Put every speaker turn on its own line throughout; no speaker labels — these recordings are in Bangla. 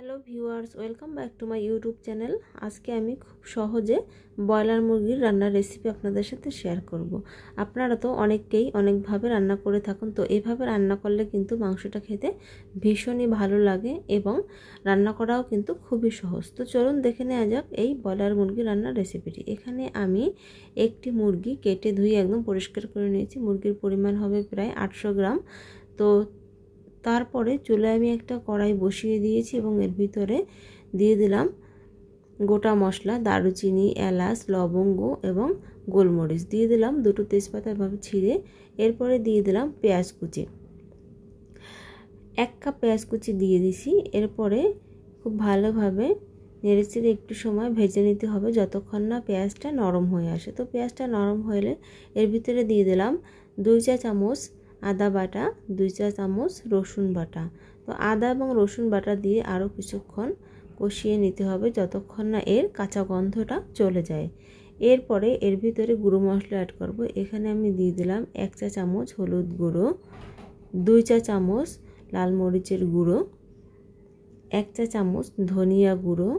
Hello viewers, welcome back to my YouTube channel. আজকে আমি খুব সহজে ব্রয়লার মুরগির রান্নার রেসিপি আপনাদের সাথে শেয়ার করব। আপনারা তো অনেকেই অনেকভাবে রান্না করে থাকুন, তো এইভাবে রান্না করলে কিন্তু মাংসটা খেতে ভীষণই ভালো লাগে এবং রান্না করাও কিন্তু খুবই সহজ। তো চলুন দেখে নেওয়া যাক এই ব্রয়লার মুরগির রান্নার রেসিপিটি। এখানে আমি একটি মুরগি কেটে ধুয়ে একদম পরিষ্কার করে নিয়েছি। মুরগির পরিমাণ হবে প্রায় 800 গ্রাম। তো তারপরে চুলায় আমি একটা কড়াই বসিয়ে দিয়েছি এবং এর ভিতরে দিয়ে দিলাম গোটা মশলা, দারুচিনি, এলাচ, লবঙ্গ এবং গোলমরিচ। দিয়ে দিলাম দুটো তেজপাতা এভাবে ছিঁড়ে। এরপরে দিয়ে দিলাম পেঁয়াজ কুচি, 1 কাপ পেঁয়াজ কুচি দিয়ে দিছি। এরপরে খুব ভালোভাবে নেড়েচেড়ে একটু সময় ভেজে নিতে হবে যতক্ষণ না পেঁয়াজটা নরম হয়ে আসে। তো পেঁয়াজটা নরম হলে এর ভিতরে দিয়ে দিলাম 2 চা চামচ আদা বাটা, 2 চা চামচ রসুন বাটা। তো আদা এবং রসুন বাটা দিয়ে আরও কিছুক্ষণ কষিয়ে নিতে হবে যতক্ষণ না এর কাঁচা গন্ধটা চলে যায়। এরপরে এর ভিতরে গুঁড়ো মশলা অ্যাড করব। এখানে আমি দিয়ে দিলাম 1 চা চামচ হলুদ গুঁড়ো, 2 চা চামচ লাল মরিচের গুঁড়ো, 1 চা চামচ ধনিয়া গুঁড়ো,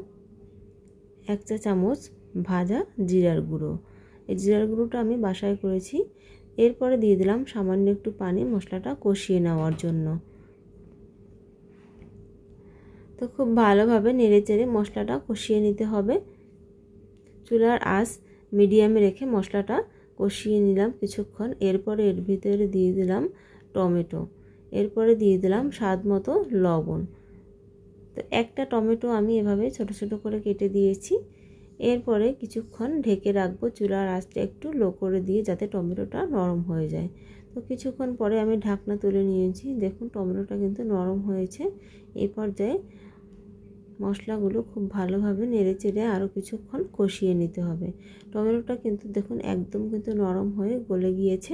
1 চা চামচ ভাজা জিরার গুঁড়ো। এই জিরার গুঁড়োটা আমি বাসায় করেছি। এরপরে দিয়ে দিলাম সামান্য একটু পানি মশলাটা কষিয়ে নেওয়ার জন্য। তো খুব ভালোভাবে নেড়েচেড়ে মশলাটা কষিয়ে নিতে হবে। চুলার আঁচ মিডিয়ামে রেখে মশলাটা কষিয়ে নিলাম কিছুক্ষণ। এরপরে এর ভিতরে দিয়ে দিলাম টমেটো, এরপরে দিয়ে দিলাম স্বাদ মতো লবণ। তো একটা টমেটো আমি এভাবে ছোট ছোট করে কেটে দিয়েছি। এরপরে কিছুক্ষণ ঢেকে রাখবো, চুলার আঁচটা একটু লো করে দিয়ে, যাতে টমেটোটা নরম হয়ে যায়। তো কিছুক্ষণ পরে আমি ঢাকনা তুলে নিয়েছি। দেখুন টমেটোটা কিন্তু নরম হয়েছে। এই পর্যায়ে মশলাগুলো খুব ভালোভাবে নেড়েচেড়ে আরও কিছুক্ষণ কষিয়ে নিতে হবে। টমেটোটা কিন্তু দেখুন একদম কিন্তু নরম হয়ে গলে গিয়েছে।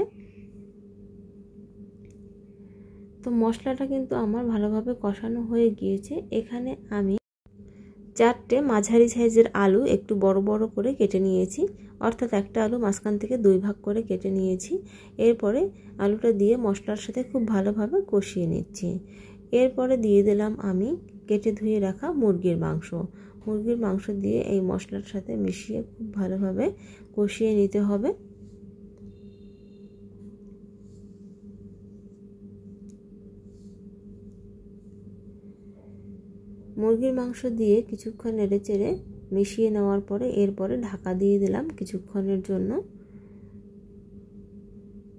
তো মশলাটা কিন্তু আমার ভালোভাবে কষানো হয়ে গিয়েছে। এখানে আমি 4টে মাঝারি সাইজের আলু একটু বড় বড় করে কেটে নিয়েছি, অর্থাৎ একটা আলু মাঝখান থেকে 2 ভাগ করে কেটে নিয়েছি। এরপরে আলুটা দিয়ে মশলার সাথে খুব ভালোভাবে কষিয়ে নিচ্ছি। এরপরে দিয়ে দিলাম আমি কেটে ধুয়ে রাখা মুরগির মাংস। মুরগির মাংস দিয়ে এই মশলার সাথে মিশিয়ে খুব ভালোভাবে কষিয়ে নিতে হবে। মুরগির মাংস দিয়ে কিছুক্ষণ নেড়েচেড়ে মিশিয়ে নেওয়ার পরে এরপরে ঢাকা দিয়ে দিলাম কিছুক্ষণের জন্য।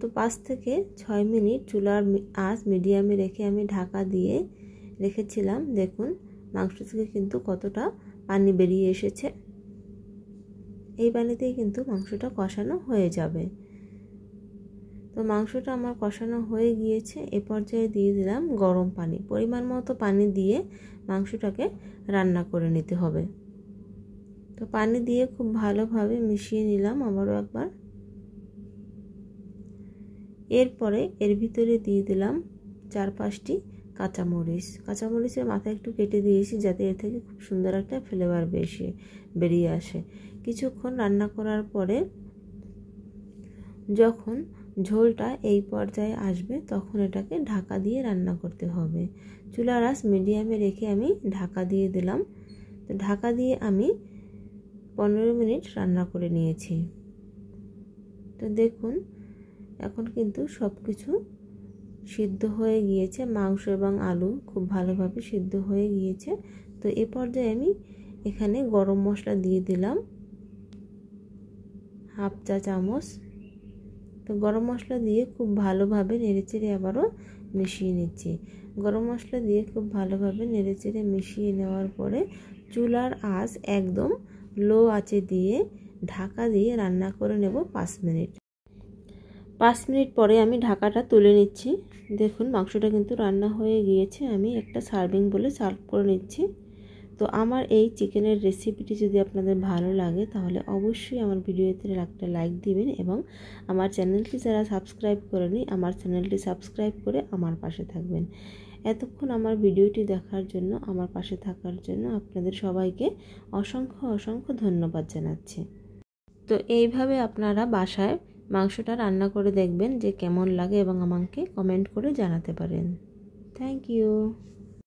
তো 5 থেকে 6 মিনিট চুলার আঁচ মিডিয়ামে রেখে আমি ঢাকা দিয়ে রেখেছিলাম। দেখুন মাংস থেকে কিন্তু কতটা পানি বেরিয়ে এসেছে। এই পানিতেই কিন্তু মাংসটা কষানো হয়ে যাবে। তো মাংসটা আমার কষানো হয়ে গিয়েছে। এ পর্যায়ে দিয়ে দিলাম গরম পানি, পরিমাণ মতো পানি দিয়ে মাংসটাকে রান্না করে নিতে হবে। তো পানি দিয়ে খুব ভালোভাবে মিশিয়ে নিলাম আবারও একবার। এরপরে এর ভিতরে দিয়ে দিলাম 4-5টি কাঁচামরিচ। কাঁচামরিচের মাথা একটু কেটে দিয়েছি যাতে এর থেকে খুব সুন্দর একটা ফ্লেভার বেরিয়ে আসে। কিছুক্ষণ রান্না করার পরে যখন ঝোলটা এই পর্যায়ে আসবে তখন এটাকে ঢাকা দিয়ে রান্না করতে হবে। চুলার আঁচ মিডিয়ামে রেখে আমি ঢাকা দিয়ে দিলাম। তো ঢাকা দিয়ে আমি 15 মিনিট রান্না করে নিয়েছি। তো দেখুন এখন কিন্তু সব কিছু সিদ্ধ হয়ে গিয়েছে, মাংস এবং আলু খুব ভালোভাবে সিদ্ধ হয়ে গিয়েছে। তো এ পর্যায়ে আমি এখানে গরম মশলা দিয়ে দিলাম 1/2 চা চামচ। তো গরম মশলা দিয়ে খুব ভালোভাবে নেড়েচেড়ে আবারও মিশিয়ে নিচ্ছি। গরম মশলা দিয়ে খুব ভালোভাবে নেড়েচেড়ে মিশিয়ে নেওয়ার পরে চুলার আঁচ একদম লো আঁচে দিয়ে ঢাকা দিয়ে রান্না করে নেব 5 মিনিট। 5 মিনিট পরে আমি ঢাকাটা তুলে নিচ্ছি। দেখুন মাংসটা কিন্তু রান্না হয়ে গিয়েছে। আমি একটা সার্ভিং বলে সার্ভ করে নিচ্ছি। তো আমার এই চিকেনের রেসিপিটি যদি আপনাদের ভালো লাগে তাহলে অবশ্যই আমার ভিডিওতে একটা লাইক দিবেন এবং আমার চ্যানেলটি যারা সাবস্ক্রাইব করেনি আমার চ্যানেলটি সাবস্ক্রাইব করে আমার পাশে থাকবেন। এতক্ষণ আমার ভিডিওটি দেখার জন্য, আমার পাশে থাকার জন্য আপনাদের সবাইকে অসংখ্য অসংখ্য ধন্যবাদ জানাচ্ছি। তো এইভাবে আপনারা বাসায় মাংসটা রান্না করে দেখবেন যে কেমন লাগে এবং আমাকে কমেন্ট করে জানাতে পারেন। Thank you.